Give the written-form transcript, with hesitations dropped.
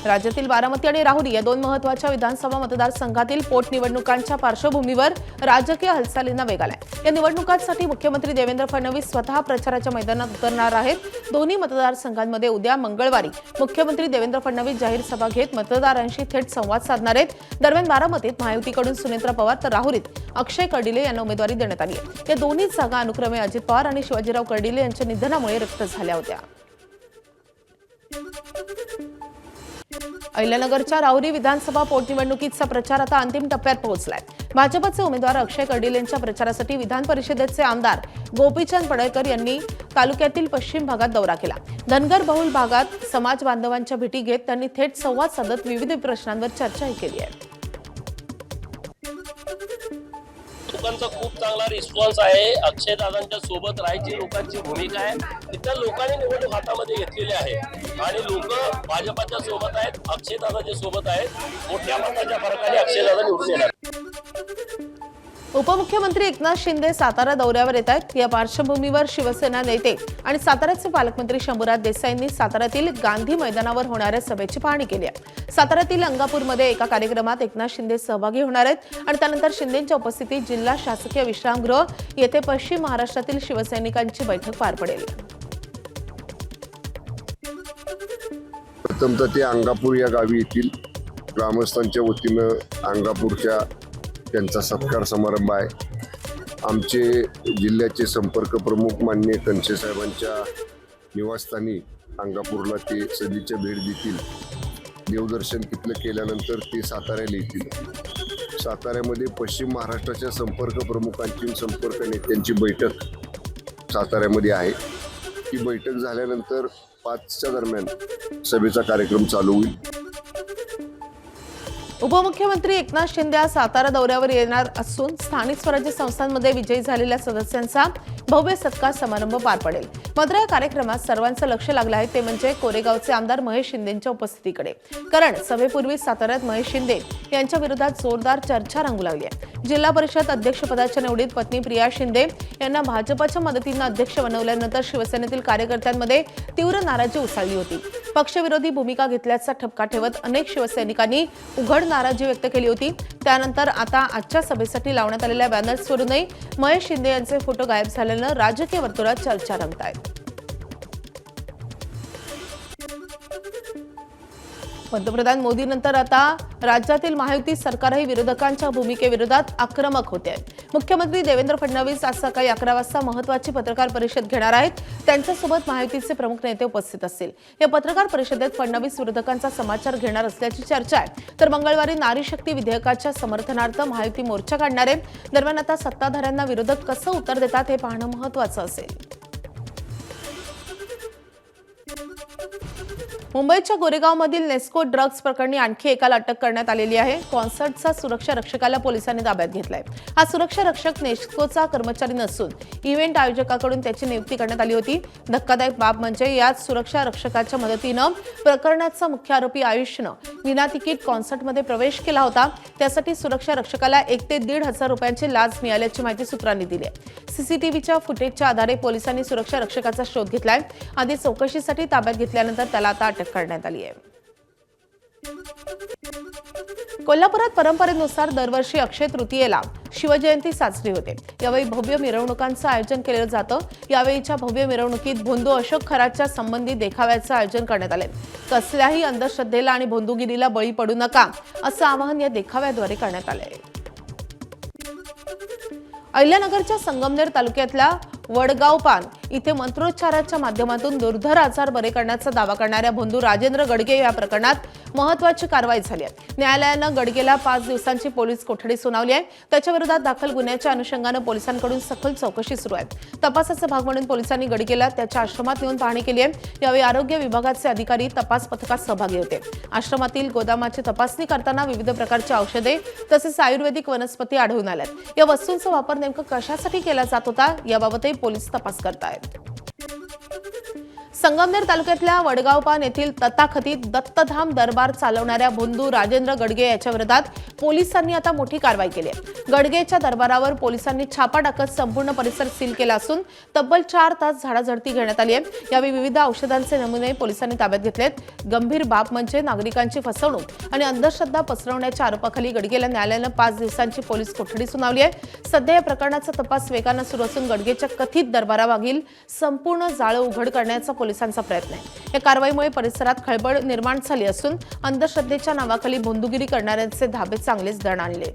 राज्यातील बारामती आणि राहुरी या दोन महत्त्वाच्या विधानसभा मतदारसंघातील पोटनिवडणुकांच्या पार्श्वभूमीवर राजकीय हालचालींना वेग आलाय। या निवडणुकांसाठी मुख्यमंत्री देवेंद्र फडणवीस स्वतः प्रचाराच्या मैदानात उतरणार आहेत। दोन्ही मतदारसंघांमध्ये उद्या मंगळवारी मुख्यमंत्री देवेंद्र फडणवीस जाहीर सभा घेत मतदारांशी थेट संवाद साधणार आहेत। दरम्यान बारामतीत महायुतीकडून सुनेत्रा पवार तर राहुरीत अक्षय कर्डिले यांना उमेदवारी देण्यात आली आहे। या दोन्ही जागा अनुक्रमे अजित पवार आणि शिवाजीराव कर्डिले यांच्या निधनामुळे रिक्त झाल्या होत्या। अहिल्यानगरच्या राहुरी विधानसभा पोटनिवडणुकीचा प्रचार आता अंतिम टप्प्यात पोहोचलाय। भाजपचे उमेदवार अक्षय कर्डिले यांच्या प्रचारासाठी विधान परिषदेचे आमदार गोपीचंद पडळकर यांनी तालुक्यातील पश्चिम भागात दौरा केला। धनगर बहुल भागात समाज बांधवांच्या भेटी घेत त्यांनी थेट संवाद साधत विविध प्रश्नांवर चर्चाही केली आहे। लोकांचा खूप चांगला रिस्पॉन्स आहे। अक्षय दादांच्या सोबत राहायची लोकांची भूमिका आहे। इतर लोकांनी निवडणूक हातामध्ये घेतलेली आहे आणि लोक भाजपच्या सोबत आहेत, अक्षय दादाच्या सोबत आहेत। मोठ्या मताच्या फरकाने अक्षय दादा निवडून येणार। उपमुख्यमंत्री एकनाथ शिंदे सातारा दौऱ्यावर येत आहेत। या पार्श्वभूमीवर शिवसेना नेते आणि साताऱ्याचे पालकमंत्री शंभूराज देसाईंनी साताऱ्यातील गांधी मैदानावर होणाऱ्या सभेची पाहणी केली आहे। साताऱ्यातील अंगापूरमध्ये एका कार्यक्रमात एकनाथ शिंदे सहभागी होणार आहेत आणि त्यानंतर शिंदेंच्या उपस्थितीत जिल्हा शासकीय विश्रामगृह येथे पश्चिम महाराष्ट्रातील शिवसैनिकांची बैठक पार पडेल। प्रथमतः ते अंगापूर या गावी येथील ग्रामस्थांच्या वतीनं अंगापूरच्या त्यांचा सत्कार समारंभ आहे। आमचे जिल्ह्याचे संपर्क प्रमुख माननीय कनसे साहेबांच्या निवासस्थानी अंगापूरला ते सदिच्छा भेट देतील। देवदर्शन तिथलं केल्यानंतर ते साताऱ्याला येतील। साताऱ्यामध्ये पश्चिम महाराष्ट्राच्या संपर्क प्रमुखांची संपर्क नेत्यांची बैठक साताऱ्यामध्ये आहे। ती बैठक झाल्यानंतर 5च्या दरम्यान सभेचा कार्यक्रम चालू होईल। उपमुख्यमंत्री एकनाथ शिंदे आज सातारा दौऱ्यावर येणार असून स्थानिक स्वराज्य संस्थांमध्ये विजयी झालेल्या सदस्यांचा भव्य सत्कार समारंभ पार पडेल। मात्र या कार्यक्रमात सर्वांचं लक्ष लागलं आहे ते म्हणजे कोरेगावचे आमदार महेश शिंदेंच्या उपस्थितीकडे, कारण सभेपूर्वी साताऱ्यात महेश शिंदे यांच्या विरोधात जोरदार चर्चा रंगू लागली आहे। जिल्हा परिषद अध्यक्षपदाच्या निवडीत पत्नी प्रिया शिंदे यांना भाजपच्या मदतीने अध्यक्ष बनवल्यानंतर शिवसेनेतील कार्यकर्त्यांमध्ये तीव्र नाराजी उसळली होती। पक्षविरोधी भूमिका घेतल्याचा ठपका ठेवत अनेक शिवसैनिकांनी उघड नाराजी व्यक्त केली होती। त्यानंतर आता आजच्या सभेसाठी लावण्यात आलेल्या बॅनर्सवरूनही महेश शिंदे यांचे फोटो गायब झाल्यानं राजकीय वर्तुळात चर्चा रंगतायत। पंतप्रधान मोदींनंतर आता राज्यातील महायुती सरकारही विरोधकांच्या भूमिकेविरोधात आक्रमक होते आहे। मुख्यमंत्री देवेंद्र फडणवीस आज सकाळी 11 वाजता महत्त्वाची पत्रकार परिषद घेणार आहेत। त्यांच्यासोबत महायुतीचे प्रमुख नेते उपस्थित असतील। या पत्रकार परिषदेत फडणवीस विरोधकांचा समाचार घेणार असल्याची चर्चा आहे। तर मंगळवारी नारी शक्ती विधेयकाच्या समर्थनार्थ महायुती मोर्चा काढणार आहे। दरम्यान आता सत्ताधाऱ्यांना विरोधक कसं उत्तर देतात हे पाहणं महत्त्वाचं असेल। मुंबईच्या गोरेगावमधील नेस्को ड्रग्ज प्रकरणी आणखी एकाला अटक करण्यात आलेली आहे। कॉन्सर्टचा सुरक्षा रक्षकाला पोलिसांनी ताब्यात घेतलाय। हा सुरक्षा रक्षक नेस्कोचा कर्मचारी नसून इव्हेंट आयोजकाकडून त्याची नियुक्ती करण्यात आली होती। धक्कादायक बाब म्हणजे याच सुरक्षा रक्षकाच्या मदतीनं प्रकरणाचा मुख्य आरोपी आयुषनं विना तिकीट कॉन्सर्टमध्ये प्रवेश केला होता। त्यासाठी सुरक्षा रक्षकाला 1 ते 1,500 रुपयांची लाच मिळाल्याची माहिती सूत्रांनी दिली आहे। सीसीटीव्हीच्या फुटेजच्या आधारे पोलिसांनी सुरक्षा रक्षकाचा शोध घेतलाय। आधी चौकशीसाठी ताब्यात घेतल्यानंतर त्याला आता अटक करण्यात आली आहे। कोल्हापुरात परंपरेनुसार दरवर्षी अक्षय तृतीयेला शिवजयंती साजरी होते। यावेळी भव्य मिरवणुकांचं आयोजन केलं जातं। यावेळीच्या भव्य मिरवणुकीत भोंदू अशोक खराच्या संबंधी देखाव्याचं आयोजन करण्यात आले। कसल्याही अंधश्रद्धेला आणि भोंदूगिरीला बळी पडू नका असं आवाहन या देखाव्याद्वारे करण्यात आले आहे। अहिल्यानगरच्या संगमनेर तालुक्यातल्या वडगावपान इथे मंत्रोच्चाराच्या माध्यमातून दुर्धर आजार बरे करण्याचा दावा करणाऱ्या भोंदू राजेंद्र गडगे या प्रकरणात महत्त्वाची कारवाई झाली आहे। न्यायालयानं गडगेला 5 दिवसांची पोलीस कोठडी सुनावली आहे। त्याच्या विरोधात दाखल गुन्ह्याच्या अनुषंगानं पोलिसांकडून सखोल चौकशी सुरू आहे। तपासाचा भाग म्हणून पोलिसांनी गडगेला त्याच्या आश्रमात नेऊन पाहणी केली आहे। यावेळी आरोग्य विभागाचे अधिकारी तपास पथकात सहभागी होते। आश्रमातील गोदामाची तपासणी करताना विविध प्रकारची औषधे तसेच आयुर्वेदिक वनस्पती आढळून आल्यात। या वस्तूंचा वापर नेमका कशासाठी केला जात होता याबाबतही पोलीस तपास करतायत। संगमनेर तालुक्यातल्या वडगावपान येथील तथाकथित दत्तधाम दरबार चालवणाऱ्या भोंदू राजेंद्र गडगे याच्या विरोधात पोलिसांनी आता मोठी कारवाई केली आहे। गडगेच्या दरबारावर पोलिसांनी छापा टाकत संपूर्ण परिसर सील केला असून तब्बल 4 तास झाडाझडती घेण्यात आली आहे। यावेळी विविध औषधांचे नमुने पोलिसांनी ताब्यात घेतलेत। गंभीर बाब म्हणजे नागरिकांची फसवणूक आणि अंधश्रद्धा पसरवण्याच्या आरोपाखाली गडगेला न्यायालयानं 5 दिवसांची पोलीस कोठडी सुनावली आहे। सध्या या प्रकरणाचा तपास वेगानं सुरू असून गडगेच्या कथित दरबारामागील संपूर्ण जाळं उघड करण्याचा पोलिसांचा प्रयत्न आहे। या कारवाईमुळे परिसरात खळबळ निर्माण झाली असून अंधश्रद्धेच्या नावाखाली भोंदूगिरी करणाऱ्यांचे धाबे चांगलेच दणाणले।